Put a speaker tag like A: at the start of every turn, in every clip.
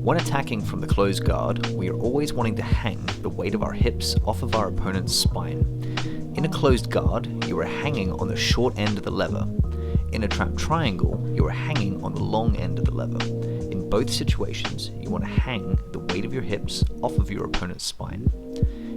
A: When attacking from the closed guard, we are always wanting to hang the weight of our hips off of our opponent's spine. In a closed guard, you are hanging on the short end of the lever. In a trap triangle, you are hanging on the long end of the lever. In both situations, you want to hang the weight of your hips off of your opponent's spine.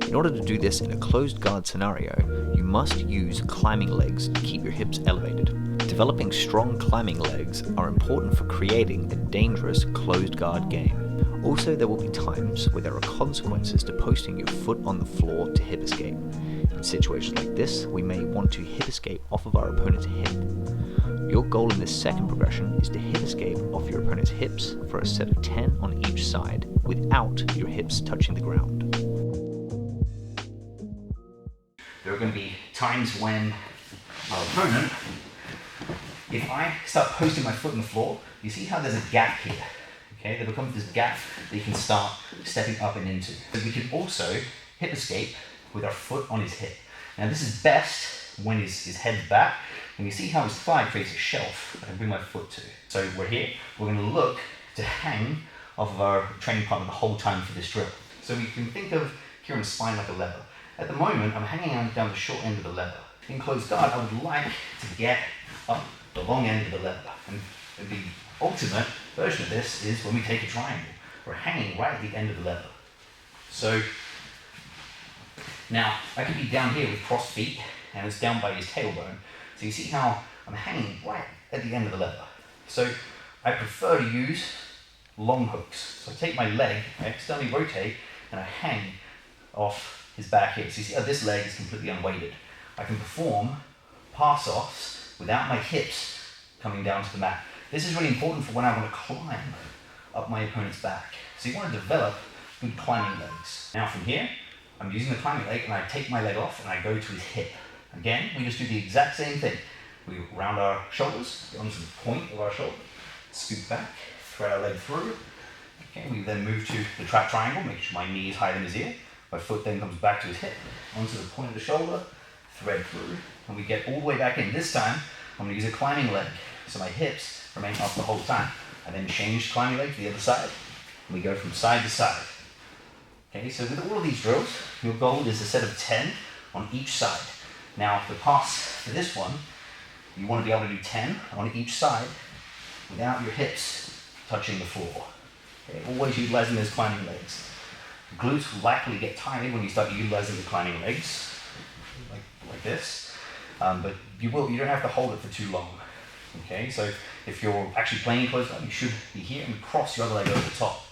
A: In order to do this in a closed guard scenario, you must use climbing legs to keep your hips elevated. Developing strong climbing legs are important for creating a dangerous closed guard game. Also, there will be times where there are consequences to posting your foot on the floor to hip escape. In situations like this, we may want to hip escape off of our opponent's hip. Your goal in this second progression is to hip escape off your opponent's hips for a set of 10 on each side without your hips touching the ground.
B: There are going to be times when our opponent, if I start posting my foot on the floor, you see how there's a gap here. Okay, there becomes this gap that you can start stepping up and into. But we can also hip escape with our foot on his hip. Now this is best when his head's back, and you see how his thigh creates a shelf that I can bring my foot to. So we're here, we're going to look to hang off of our training partner the whole time for this drill. So we can think of Kieran's spine like a lever. At the moment, I'm hanging down the short end of the lever. In closed guard, I would like to get up the long end of the lever. And the ultimate version of this is when we take a triangle. We're hanging right at the end of the lever. So now I could be down here with crossed feet and it's down by his tailbone. So you see how I'm hanging right at the end of the lever. So I prefer to use long hooks. So I take my leg, I externally rotate, and I hang off his back here. So you see how this leg is completely unweighted. I can perform pass-offs without my hips coming down to the mat. This is really important for when I want to climb up my opponent's back. So you want to develop good climbing legs. Now from here, I'm using the climbing leg and I take my leg off and I go to his hip. Again, we just do the exact same thing. We round our shoulders, get onto the point of our shoulder, scoot back, thread our leg through. Okay, we then move to the trap triangle, make sure my knee is higher than his ear. My foot then comes back to his hip, onto the point of the shoulder, thread through, and we get all the way back in. This time, I'm going to use a climbing leg, so my hips remain up the whole time. I then change climbing leg to the other side, and we go from side to side. Okay, so with all of these drills, your goal is a set of 10 on each side. Now, the pass for this one, you want to be able to do 10 on each side without your hips touching the floor. Okay, always utilizing those climbing legs. Glutes will likely get tired when you start utilizing the climbing legs, like this, but you don't have to hold it for too long. Okay, so if you're actually playing close up, you should be here and cross your other leg over the top.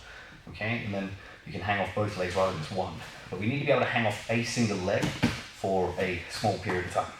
B: Okay, and then you can hang off both legs rather than just one. But we need to be able to hang off a single leg for a small period of time.